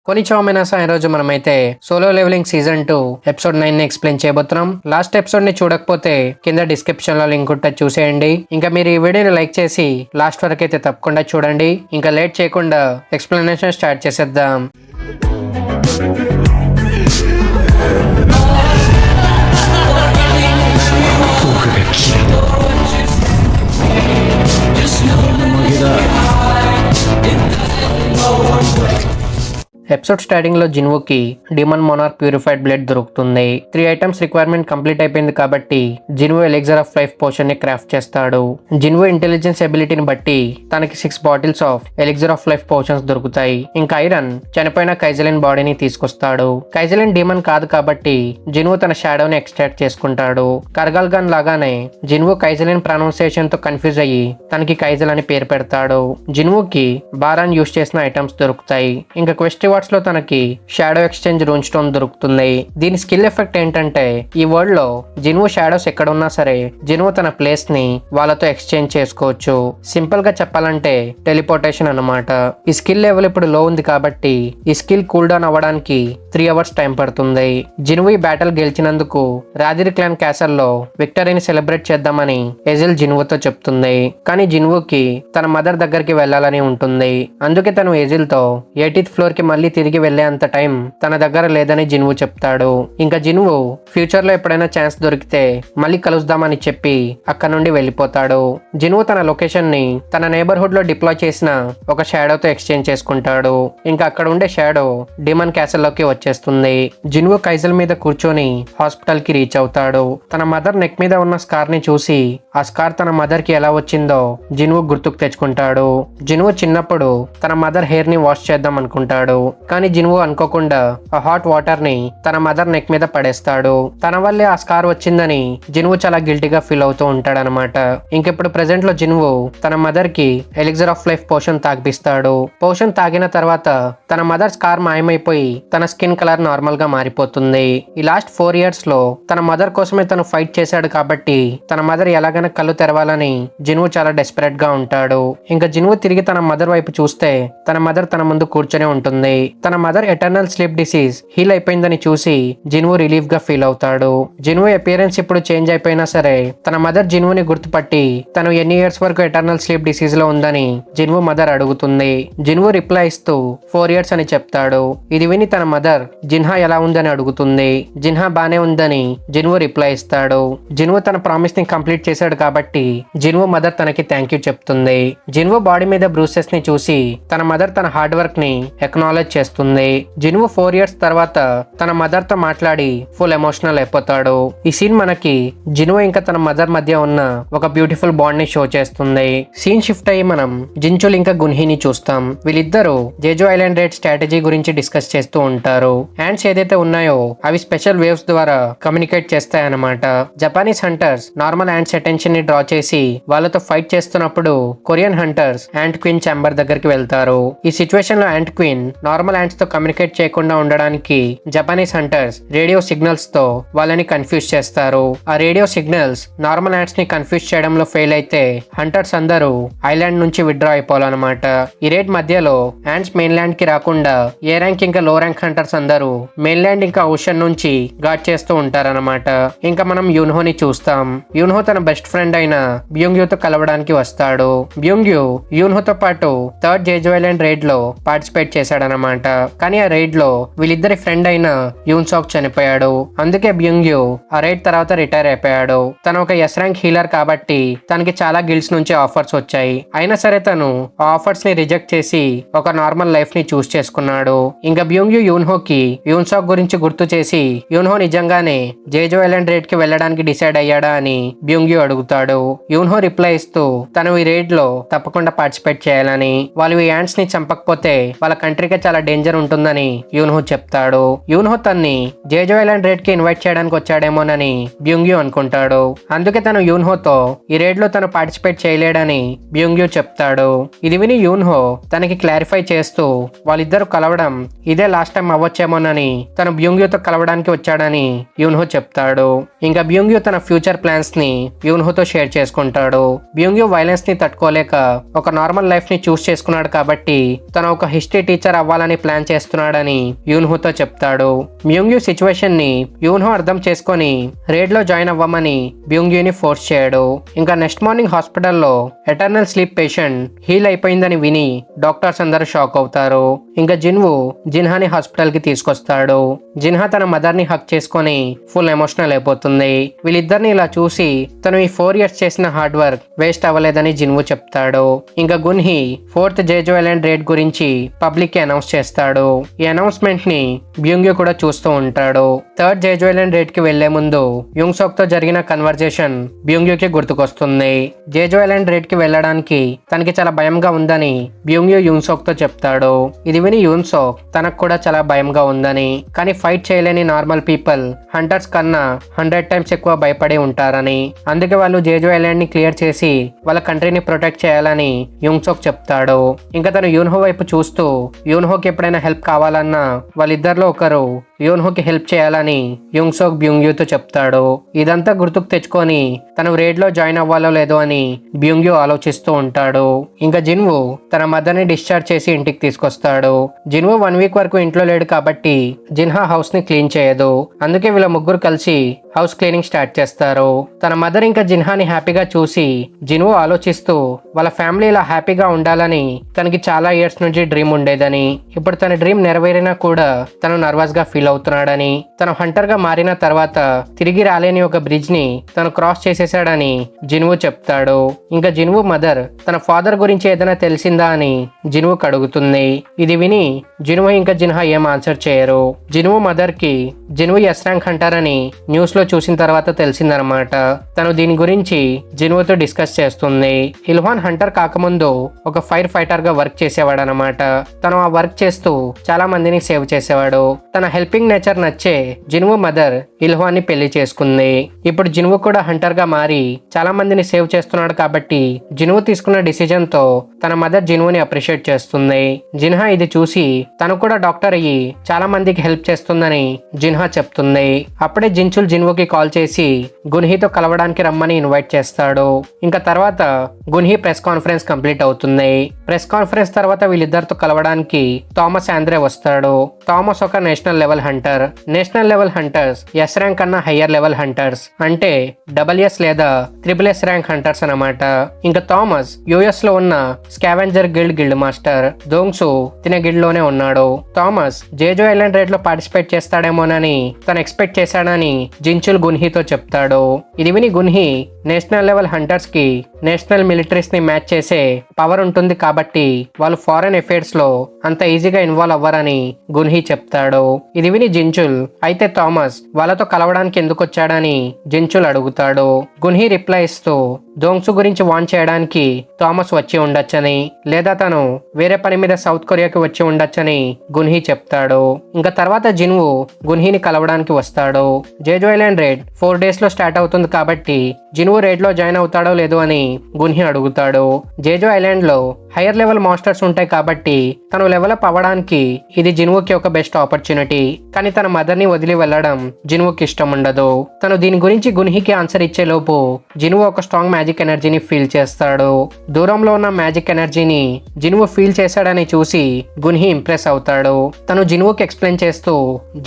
కొనిచామినాసా ఈ రోజు మనమైతే సోలో లెవెలింగ్ సీజన్ 2 ఎపిసోడ్ 9 ని ఎక్స్ప్లెయిన్ చేయబోతున్నాం. లాస్ట్ ఎపిసోడ్ ని చూడకపోతే కింద డిస్క్రిప్షన్ లో లింక్ ఉంటుంది, చూసేయండి. ఇంకా మీరు ఈ వీడియోని లైక్ చేసి లాస్ట్ వరకు అయితే తప్పకుండా చూడండి. ఇంకా లేట్ చేయకుండా ఎక్స్ప్లెనేషన్ స్టార్ట్ చేసేద్దాం. ఎపిసోడ్ స్టార్టింగ్ లో Jinwoo demon monarch purified blood దొరుకుతుంది. 3 ఐటమ్స్ రిక్వైర్మెంట్ కంప్లీట్ అయిపోయింది కాబట్టి Jinwoo elixir of life potion ని క్రాఫ్ట్ చేస్తాడు. జిన్వు ఇంటెలిజెన్స్ ఎబిలిటీని బట్టి తనకి 6 bottles of elixir of life potions దొరుకుతాయి. ఇంకా ఐరన్ చనిపోయిన కైజలిన్ బాడీని తీసుకొస్తాడు. కైజలిన్ డిమన్ కాదు కాబట్టి జిన్వు తన షాడోని ఎక్స్ట్రాక్ట్ చేసుకుంటాడు. కర్గల్ గన్ లాగానే జిన్వు కైజలిన్ ప్రొనౌన్సియేషన్ తో కన్ఫ్యూజ్ అయ్యి తనకి కైజల్ అని పేరు పెడతాడు. జిన్వుకి బారాన్ యూజ్ చేసిన ఐటమ్స్ దొరుకుతాయి. ఇంకా క్వెస్ట్ లో తనకి షాడో ఎక్స్చేంజ్ రూన్ స్టోన్ దొరుకుతుంది. దీని స్కిల్ ఎఫెక్ట్ ఏంటంటే ఈ వరల్డ్ లో జిన్వు షాడోస్ ఎక్కడ ఉన్నా సరే జిన్వు తన ప్లేస్ ని వాళ్ళతో ఎక్స్చేంజ్ చేసుకోవచ్చు. సింపుల్ గా చెప్పాలంటే టెలిపోర్టేషన్ అన్నమాట. ఈ స్కిల్ లెవెల్ ఇప్పుడు లో ఉంది కాబట్టి ఈ స్కిల్ కూల్ డౌన్ అవ్వడానికి 3 అవర్స్ టైం పడుతుంది. జిన్వు ఈ బ్యాటిల్ గెలిచినందుకు రాదిరి క్లాన్ క్యాసల్ లో విక్టరీని సెలబ్రేట్ చేద్దామని ఎజిల్ జిన్వుతో చెప్తుంది. కానీ జిన్వుకి తన మదర్ దగ్గరికి వెళ్లాలని ఉంటుంది. అందుకే తను ఎజిల్ తో 80th ఫ్లోర్ కి మళ్ళీ తిరిగి వెళ్లే అంత టైం తన దగ్గర లేదని జిన్వు చెప్తాడు. ఇంకా జిన్వు ఫ్యూచర్ లో ఎప్పుడైనా ఛాన్స్ దొరికితే మళ్ళీ కలుద్దామని చెప్పి అక్కడ నుండి వెళ్లిపోతాడు. జిన్వు తన లొకేషన్ ని తన నేబర్హుడ్ లో డిప్లాయ్ చేసిన ఒక షాడోతో ఎక్స్చేంజ్ చేసుకుంటాడు. ఇంకా అక్కడ ఉండే షాడో డిమన్ క్యాసల్ లోకి వచ్చేస్తుంది. జిన్వు కైజల్ మీద కూర్చొని హాస్పిటల్ కి రీచ్ అవుతాడు. తన మదర్ నెక్ మీద ఉన్న స్కార్ ని చూసి ఆ స్కార్ తన మదర్ కి ఎలా వచ్చిందో జిన్వు గుర్తుకు తెచ్చుకుంటాడు. జిన్వు చిన్నప్పుడు తన మదర్ హెయిర్ ని వాష్ చేద్దాం అనుకుంటాడు. కానీ జిన్వు అనుకోకుండా ఆ హాట్ వాటర్ ని తన మదర్ నెక్ మీద పడేస్తాడు. తన వల్లే ఆ స్కార్ వచ్చిందని జిన్వు చాలా గిల్టీగా ఫీల్ అవుతూ ఉంటాడనమాట. ఇంకెప్పుడు ప్రెసెంట్ లో జిన్వు తన మదర్ కి ఎలిక్సర్ ఆఫ్ లైఫ్ పోషన్ తాగిపిస్తాడు. పోషన్ తాగిన తర్వాత తన మదర్ స్కార్ మాయమైపోయి తన స్కిన్ కలర్ నార్మల్ గా మారిపోతుంది. ఈ లాస్ట్ 4 ఇయర్స్ లో తన మదర్ కోసమే తను ఫైట్ చేశాడు కాబట్టి తన మదర్ ఎలాగైనా కళ్ళు తెరవాలని జిన్వు చాలా డెస్పరేట్ గా ఉంటాడు. ఇంకా జిన్వు తిరిగి తన మదర్ వైపు చూస్తే తన మదర్ తన ముందు కూర్చొని ఉంటుంది. తన mother eternal sleep disease heal అయిపోయిందని చూసి జిన్వు రిలీఫ్ గా ఫీల్ అవుతాడు. జిన్వు అపియరెన్స్ ఇప్పుడు చేంజ్ అయిపోయినా సరే తన మదర్ జిన్వుని గుర్తుపట్టి తను ఎన్ని ఇయర్స్ వరకు ఎటర్నల్ స్లీప్ డిసీజ్ లో ఉందని జిన్వు మదర్ అడుగుతుంది. జిన్వు రిప్లై ఇస్తూ 4 ఇయర్స్ అని చెప్తాడు. ఇది విని తన మదర్ జిన్హా ఎలా ఉందని అడుగుతుంది. జిన్హా బానే ఉందని జిన్వు రిప్లై ఇస్తాడు. జిన్వు తన ప్రామిస్ ని కంప్లీట్ చేశాడు కాబట్టి జిన్వు మదర్ తనకి థ్యాంక్ యూ చెప్తుంది. జిన్వు బాడీ మీద బ్రూసెస్ ని చూసి తన మదర్ తన హార్డ్ వర్క్ ని ఎక్నాలెడ్జ్ చేస్తుంది. జిన్వు 4 ఇయర్స్ తర్వాత తన మదర్ తో మాట్లాడి ఫుల్ ఎమోషనల్ అయిపోతాడు. ఈ సీన్ మనకి జిన్వు ఇంకా తన మదర్ మధ్య ఉన్న ఒక బ్యూటిఫుల్ బాండ్ ని షో చేస్తుంది. సీన్ షిఫ్ట్ అయ్యి మనం జిన్చుల్ ఇంకా గున్హీని చూస్తాం. వీళ్ళిద్దరూ జేజో ఐలాండ్ రేడ్ స్ట్రాటజీ గురించి డిస్కస్ చేస్తూ ఉంటారు. హ్యాండ్స్ ఏదైతే ఉన్నాయో అవి స్పెషల్ వేవ్స్ ద్వారా కమ్యూనికేట్ చేస్తాయన్నమాట. Japanese hunters normal ants attention ని డ్రా చేసి వాళ్ళతో ఫైట్ చేస్తున్నప్పుడు Korean hunters ant queen chamber దగ్గరికి వెళ్తారు. ఈ సిచ్యువేషన్ లో యాంట్ క్వీన్ నార్మల్ యాంట్స్ తో కమ్యూనికేట్ చేయకుండా ఉండడానికి జపానీస్ హంటర్స్ రేడియో సిగ్నల్స్ తో వాళ్ళని కన్ఫ్యూజ్ చేస్తారు. ఆ రేడియో సిగ్నల్స్ నార్మల్ యాంట్స్ ని కన్ఫ్యూజ్ చేయడంలో ఫెయిల్ అయితే హంటర్స్ అందరూ ఐలాండ్ నుంచి విత్డ్రా అయిపోవాలన్నమాట. ఈ రేడ్ మధ్యలో యాంట్స్ మెయిన్ ల్యాండ్ కి రాకుండా ఏ ర్యాంక్ ఇంకా లో ర్యాంక్ హంటర్స్ అందరూ మెయిన్ ల్యాండ్ ఇంకా ఓషన్ నుంచి గార్డ్ చేస్తూ ఉంటారన్నమాట. ఇంకా మనం యూన్హోని చూస్తాం. యూన్హో తన బెస్ట్ ఫ్రెండ్ అయిన బ్యూంగ్యూ తో కలవడానికి వస్తాడు. బ్యూంగ్యూ యూన్హోతో పాటు 3rd జేజో ఐలాండ్ రేడ్ లో పార్టిసిపేట్ చేశాడనమాట. కానీ ఆ రైడ్ లో వీళ్ళిద్దరి ఫ్రెండ్ అయిన యూన్సాక్ చనిపోయాడు. అందుకే బ్యూంగ్యూ ఆ రైడ్ తర్వాత రిటైర్ అయిపోయాడు. తను ఒక ఎస్ ర్యాంక్ హీలర్ కాబట్టి తనకి చాలా గిల్డ్స్ నుంచి ఆఫర్స్ వచ్చాయి. అయినా సరే తను ఆ ఆఫర్స్ ని రిజెక్ట్ చేసి ఒక నార్మల్ లైఫ్ ని చూస్ చేసుకున్నాడు. ఇంకా బ్యూంగ్యూ యూన్హోకి యూన్సాక్ గురించి గుర్తు చేసి యూన్హో నిజంగానే జేజో ఐలాండ్ రేడ్ కి వెళ్ళడానికి డిసైడ్ అయ్యాడా అని బ్యూంగ్యూ అడుగుతాడు. యూన్హో రిప్లై ఇస్తూ తను ఈ రైడ్ లో తప్పకుండా పార్టిసిపేట్ చేయాలని, వాళ్ళు ఈ యాంట్స్ ని చంపకపోతే వాళ్ళ కంట్రీకి చాలా డేంజర్ ఉంటుందని యూన్హో చెప్తాడు. యూన్హో తన్ని జేజో ఐలాండ్ రేడ్ కి ఇన్వైట్ చేయడానికి వచ్చాడేమోనని బ్యూంగ్యూ అనుకుంటాడు. అందుకే తను యూన్హోతో ఈ రేడ్ లో తను పార్టిసిపేట్ చేయలేడని బ్యూంగ్యూ చెప్తాడు. ఇది విని యూన్హో తనకి క్లారిఫై చేస్తూ వాళ్ళిద్దరు కలవడం ఇదే లాస్ట్ టైం అవ్వచ్చేమోనని తను బ్యూంగ్యూతో కలవడానికి వచ్చాడని యూన్హో చెప్తాడు. ఇంకా బ్యూంగ్యూ తన ఫ్యూచర్ ప్లాన్స్ ని యూన్హోతో షేర్ చేసుకుంటాడు. బ్యూంగ్యూ వైలెన్స్ ని తట్టుకోలేక ఒక నార్మల్ లైఫ్ ని చూస్ చేసుకున్నాడు కాబట్టి తను ఒక హిస్టరీ టీచర్ అవ్వాలని చంపాలని ప్లాన్ చేస్తున్నాడని యూన్హోతో చెప్తాడు. బ్యూంగ్యూ సిచ్యువేషన్ ని యూన్హో అర్థం చేసుకొని రేడ్ లో జాయిన్ అవ్వమని బ్యూంగ్యూని ఫోర్స్ చేయడు. ఇంకా నెక్స్ట్ మార్నింగ్ హాస్పిటల్లో ఎటర్నల్ స్లీప్ పేషెంట్ హీల్ అయిపోయిందని విని డాక్టర్స్ అందరూ షాక్ అవుతారు. ఇంకా జిన్వు జిన్హాని హాస్పిటల్ కి తీసుకొస్తాడు. జిన్హా తన మదర్ ని హక్ చేసుకొని ఫుల్ ఎమోషనల్ అయిపోతుంది. వీళ్ళిద్దరిని ఇలా చూసి తను ఈ 4 years చేసిన హార్డ్ వర్క్ వేస్ట్ అవ్వలేదని జిన్వు చెప్తాడు. ఇంకా గున్హీ 4th జేజో ఐలాండ్ రేడ్ గురించి పబ్లిక్ కి అనౌన్స్ చేస్తాడు. ఈ అనౌన్స్మెంట్ ని బ్యూంగ్యూ కూడా చూస్తూ ఉంటాడు. 3rd జేజో ఐలాండ్ రేడ్ కి వెళ్లే ముందు యూన్సోక్ తో జరిగిన కన్వర్జేషన్ బ్యూంగ్యూకి గుర్తుకొస్తుంది. జేజో ఐలాండ్ రేడ్ కి వెళ్లడానికి తనకి చాలా భయంగా ఉందని బ్యూంగ్యూ యూన్సోక్ తో చెప్తాడు. ఇది విని యూన్సోక్ తనకు కూడా చాలా భయంగా ఉందని, కానీ ఫైట్ చేయలేని నార్మల్ పీపుల్ హంటర్స్ కన్నా 100 times ఎక్కువ భయపడి ఉంటారని, అందుకే వాళ్ళు జేజో ఐలాండ్ ని క్లియర్ చేసి వాళ్ళ కంట్రీని ప్రొటెక్ట్ చేయాలని యూన్సోక్ చెప్తాడు. ఇంకా తను యూన్హో వైపు చూస్తూ యూన్హోకి ఎప్పుడైనా హెల్ప్ కావాలన్నా వాళ్ళిద్దరిలో ఒకరు యూన్హోకి హెల్ప్ చేయాలని యూన్సోక్ బ్యూంగ్యూతో చెప్తాడు. ఇదంతా గుర్తుకు తెచ్చుకొని తను రేడ్ లో జాయిన్ అవ్వాలో లేదో అని బ్యూంగ్యూ ఆలోచిస్తూ ఉంటాడు. ఇంకా జిన్వు తన మదర్ ని డిశ్చార్జ్ చేసి ఇంటికి తీసుకొస్తాడు. జిన్వు 1 week వరకు ఇంట్లో లేడు కాబట్టి జిన్హా హౌస్ ని క్లీన్ చేయదు. అందుకే వీళ్ళ ముగ్గురు కలిసి హౌస్ క్లీనింగ్ స్టార్ట్ చేస్తారు. తన మదర్ ఇంకా జిన్హాని హ్యాపీగా చూసి జిన్వు ఆలోచిస్తూ వాళ్ళ ఫ్యామిలీ ఇలా హ్యాపీగా ఉండాలని తనకి చాలా ఇయర్స్ నుంచి డ్రీమ్ ఉండేదని, ఇప్పుడు తన డ్రీమ్ నెరవేరినా కూడా తను నర్వస్ గా ఫీల్ అవుతున్నాడని, తను హంటర్ గా మారిన తర్వాత తిరిగి రాలేని ఒక బ్రిడ్జ్ ని తను క్రాస్ చేసేసాడని జిన్వు చెప్తాడు. ఇంకా జిన్వు మదర్ తన ఫాదర్ గురించి ఏదైనా తెలిసిందా అని జిన్వుకి అడుగుతుంది. ఇది విని జిన్వు ఇంకా జిన్హా ఏం ఆన్సర్ చేయరు. జిన్వు మదర్ కి జిన్వు ఎస్ ర్యాంక్ హంటర్ అని న్యూస్ లో చూసిన తర్వాత తెలిసిందనమాట. తను దీని గురించి జిన్వుతో డిస్కస్ చేస్తుంది. ఇల్హాన్ హంటర్ కాకముందు ఒక ఫైర్ ఫైటర్ గా వర్క్ చేసేవాడు అనమాట. తను ఆ వర్క్ చేస్తూ చాలా మందిని సేవ్ చేసేవాడు. తన హెల్పింగ్ నేచర్ నచ్చే జిన్వు మదర్ ఇల్హాన్ ని పెళ్లి చేసుకుంది. ఇప్పుడు జిన్వు కూడా హంటర్ గా మారి చాలా మందిని సేవ్ చేస్తున్నాడు కాబట్టి జిన్వు తీసుకున్న డిసిజన్ తో తన మదర్ జిన్వుని అప్రిషియేట్ చేస్తుంది. జిన్హా ఇది చూసి తను కూడా డాక్టర్ అయ్యి చాలా మందికి హెల్ప్ చేస్తుందని జిన్హా చెప్తుంది. అప్పుడే జిన్చుల్ జిన్వుకి కాల్ చేసి గున్హీతో కలవడానికి రమ్మని ఇన్వైట్ చేస్తాడు. ఇంకా తర్వాత గున్హీ ప్రెస్ కాన్ఫరెన్స్ కంప్లీట్ అవుతుంది. ప్రెస్ కాన్ఫరెన్స్ తర్వాత వీళ్ళిద్దరితో కలవడానికి థామస్ ఆంద్రే వస్తాడు. థామస్ ఒక national level Hunter. National level hunters yes rank కన్నా హయ్యర్ లెవెల్ హంటర్స్ అంటే SS లేదా SSS ర్యాంక్ హంటర్స్ అన్నమాట. ఇంకా థామస్ యుఎస్ లో ఉన్న స్కావెంజర్ గిల్డ్ మాస్టర్. దోంగ్సు తినే గిల్డ్ లోనే ఉన్నాడు. థామస్ జేజో ఐలాండ్ రేడ్ లో పార్టిసిపేట్ చేస్తాడేమోనని తను ఎక్స్పెక్ట్ చేశాడని జిన్చుల్ గున్హీతో చెప్తాడు. ఇది విని గున్హీ నేషనల్ లెవెల్ హంటర్స్ కి నేషనల్ మిలిటరీస్ ని మ్యాచ్ చేసే పవర్ ఉంటుంది కాబట్టి వాళ్ళు ఫారెన్ అఫైర్స్ లో అంత ఈజీగా ఇన్వాల్వ్ అవ్వరని గున్హీ చెప్తాడు. ఇది విని జిన్చుల్ అయితే థామస్ వాళ్ళతో కలవడానికి ఎందుకు వచ్చాడని జిన్చుల్ అడుగుతాడు. గున్హీ రిప్లై ఇస్తూ దోంగ్సు గురించి వాన్ చేయడానికి థామస్ వచ్చి ఉండొచ్చని, లేదా తను వేరే పని మీద సౌత్ కొరియాకి వచ్చి ఉండొచ్చని గున్హీ చెప్తాడు. ఇంకా తర్వాత జిన్వు గున్హీని కలవడానికి వస్తాడు. జేజో ఐలాండ్ రేడ్ 4 days లో స్టార్ట్ అవుతుంది కాబట్టి జిన్వు రేడ్ లో జాయిన్ అవుతాడో లేదో అని గున్హీ అడుగుతాడు. జేజో ఐలాండ్ లో హైయర్ లెవెల్ మాస్టర్స్ ఉంటాయి కాబట్టి తను లెవెల్ అప్ అవ్వడానికి ఇది జిన్వుకి ఒక బెస్ట్ ఆపర్చునిటీ. కానీ తన మదర్ ని వదిలి వెళ్లడం జిన్వుకి ఇష్టం ఉండదు. తను దీని గురించి గున్హీకి ఆన్సర్ ఇచ్చే లోపు జిన్వు ఒక స్ట్రాంగ్ మ్యాజిక్ ఎనర్జీని ఫీల్ చేస్తాడు. దూరంలో ఉన్న మ్యాజిక్ ఎనర్జీని జిన్వు ఫీల్ చేశాడని చూసి గున్హీ ఇంప్రెస్ అవుతాడు. తను జిన్వుకి ఎక్స్ప్లెయిన్ చేస్తూ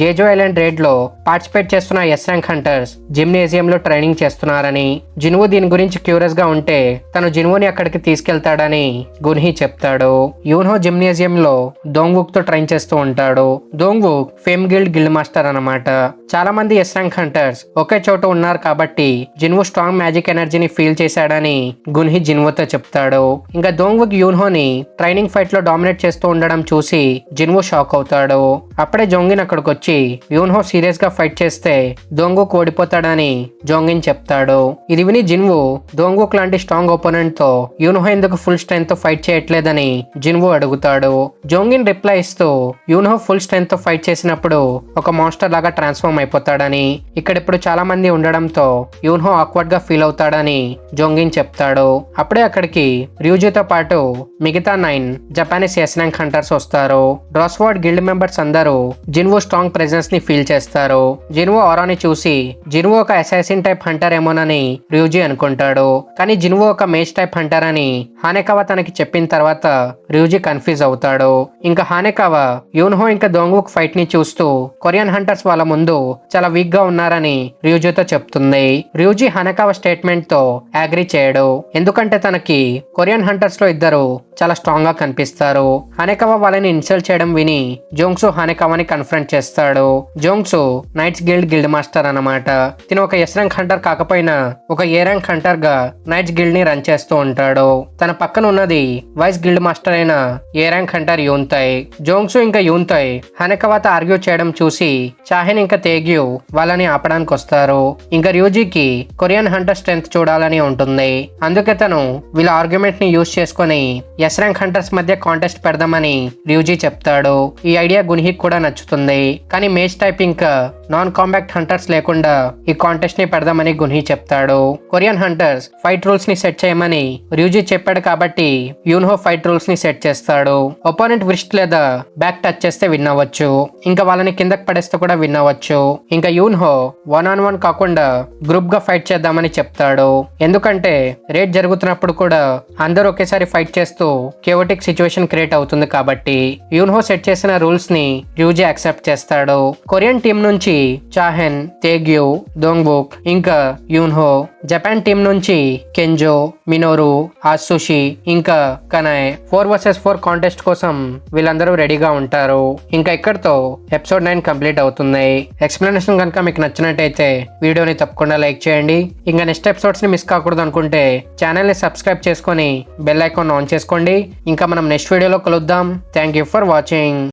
జేజో ఐలాండ్ రేడ్ లో పార్టిసిపేట్ చేస్తున్న ఎస్ ర్యాంక్ హంటర్స్ జిమ్నేజియం లో ట్రైనింగ్ చేస్తున్నారని, జిన్వు దీని గురించి క్యూరియస్ గా ఉంటే తను జిన్వుని అక్కడికి తీసుకెళ్తాడని గున్హీ చెప్తాడు. యూన్హో జిమ్నేజియం లో దోంగ్వుక్ తో ట్రైన్ చేస్తూ ఉంటాడు. దోంగ్వుక్ ఫేమ్ గిల్డ్ మాస్టర్ అన్నమాట. చాలా మంది ఎస్ ర్యాంక్ హంటర్స్ ఒకే చోట ఉన్నారు కాబట్టి జిన్వు స్ట్రాంగ్ మ్యాజిక్ ఎనర్జీని ఫీల్ చేశాడని గున్హీ జిన్వుతో చెప్తాడు. ఇంకా దోంగ్వుక్ యూన్హోని ట్రైనింగ్ ఫైట్ లో డామినేట్ చేస్తూ ఉండడం చూసి జిన్వు షాక్ అవుతాడు. అప్పుడే జోంగిన్ అక్కడికి వచ్చి యూన్హో సీరియస్ గా ఫైట్ చేస్తే దోంగ్వుక్ ఓడిపోతాడని జోంగిన్ చెప్తాడు. ఇది విని జిన్వు దోంగ్వుక్ లాంటి స్ట్రాంగ్ ఓపోనెంట్ తో యూన్హో ఎందుకు ఫుల్ స్ట్రెంత్ తో ఫైట్ చేయట్లేదని జిన్వు అడుగుతాడు. జోంగిన్ రిప్లై ఇస్తూ యూన్హో ఫుల్ స్ట్రెంత్ తో ఫైట్ చేసినప్పుడు ఒక మాన్స్టర్ లాగా ట్రాన్స్ఫార్మ్ అయిపోతాడని, ఇక్కడ ఇప్పుడు చాలా మంది ఉండడంతో యూన్హో ఆక్వర్డ్ గా ఫీల్ అవుతాడని జోంగిన్ చెప్తాడు. అప్పుడే అక్కడికి ర్యూజీతో పాటు మిగతా 9 జపానీస్ ఎస్ ర్యాంక్ హంటర్స్ వస్తారు. డ్రాస్వర్డ్ గిల్డ్ మెంబర్స్ అందరూ జిన్వో స్ట్రాంగ్ ప్రెజెన్స్ ని ఫీల్ చేస్తారు. జిన్వో ఆరాని చూసి జిన్వో ఒక అసాసిన్ టైప్ హంటర్ ఏమోనని ర్యూజీ అనుకుంటాడు. కానీ జిన్వో ఒక మేజ్ టైప్ హంటర్ అని హానెకావా తనకి చెప్పిన తర్వాత ర్యూజీ కన్ఫ్యూజ్ అవుతాడు. ఇంకా హానెకావా యూన్హో ఇంకా దోంగ్వుక్ ఫైట్ ని చూస్తూ కొరియన్ హంటర్స్ వాళ్ళ ముందు చాలా వీక్ గా ఉన్నారని ర్యూజీతో చెప్తుంది. ర్యూజీ హానెకావా స్టేట్మెంట్ తో అగ్రీ చేయడు. ఎందుకంటే తనకి కొరియన్ హంటర్స్ లో ఇద్దరు చాలా స్ట్రాంగ్ గా కనిపిస్తారు. హానెకావా వాళ్ళని ఇన్సల్ట్ చేయడం విని జోంగ్సు హానెకావాని కన్ఫ్రంట్ చేస్తాడు. జోంగ్సు నైట్స్ గిల్డ్ మాస్టర్ అన్నమాట. తిను ఒక ఎస్ ర్యాంక్ హంటర్ కాకపోయినా ఒక ఏ ర్యాంక్ హంటర్ గా నైట్స్ గిల్డ్ ని రన్ చేస్తూ ఉంటాడు. తన పక్కన ఉన్నది వైస్ గిల్డ్ మాస్టర్ అయిన ఏ ర్యాంక్ హంటర్ యూన్తయ్. జోంగ్సు ఇంకా యూన్తయ్ హానెకావాతో ఆర్గ్యూ చేయడం చూసి చాహెన్ ఇంకా తేగ్యూ వాళ్ళని ఆపడానికి వస్తారు. ఇంకా ర్యూజీకి కొరియన్ హంటర్ స్ట్రెంత్ చూడాలని ఉంటుంది. అందుకే తను వీళ్ళ ఆర్గ్యుమెంట్ ని యూజ్ చేసుకుని ఎస్ ర్యాంక్ హంటర్స్ మధ్య కాంటెస్ట్ పెడదామని ర్యూజీ చెప్తాడు. ఈ ఐడియా గున్హికి కూడా నచ్చుతుంది. కానీ మేజ్ టైప్ ఇంకా నాన్ కాంబాక్ట్ హంటర్స్ లేకుండా ఈ కాంటెస్ట్ ని పెడదామని గున్హి చెప్తాడు. కొరియన్ హంటర్స్ ఫైట్ రూల్స్ ని సెట్ చేయమని ర్యూజీ చెప్పాడు కాబట్టి యూన్హో ఫైట్ రూల్స్ ని సెట్ చేస్తాడు. ఒపోనెంట్ విస్ట్ లేదా బ్యాక్ టచ్ చేస్తే విన్ అవ్వచ్చు. ఇంకా వాళ్ళని కిందకి పడేస్తే కూడా విన్ అవ్వచ్చు. ఇంకా యూన్హో 1-on-1 కాకుండా గ్రూప్ గా ఫైట్ చేద్దామని చెప్తాడు. ఎందుకంటే రేట్ జరుగుతున్నప్పుడు కూడా అందరూ ఒకేసారి ఫైట్ చేస్తూ కేవటిక్ సిచ్యువేషన్ క్రియేట్ అవుతుంది కాబట్టి యూన్హో సెట్ చేసిన రూల్స్ ని ర్యూజీ యాక్సెప్ట్ చేస్తాడు. కొరియన్ టీం నుంచి చాహెన్, తేగ్యూ, దోంగ్వుక్ ఇంకా యూన్హో, జపాన్ టీం నుంచి కెంజో, మినోరు, ఆసుషి ఇంకా కనాయ్ 4vs4 కాంటెస్ట్ కోసం వీళ్ళందరూ రెడీగా ఉంటారు. ఇంకా ఇక్కడతో ఎపిసోడ్ 9 కంప్లీట్ అవుతుంది. ఎక్స్ప్లెనేషన్ కనుక మీకు నచ్చినట్టయితే వీడియోని తప్పకుండా లైక్ చేయండి. ఇంకా నెక్స్ట్ ఎపిసోడ్స్ ని మిస్ కాకూడదు అనుకుంటే ఛానల్ ని సబ్స్క్రైబ్ చేసుకొని బెల్ ఐకాన్ ఆన్ చేసుకోండి. ఇంకా మనం నెక్స్ట్ వీడియోలో కలుద్దాం. Thank you for watching.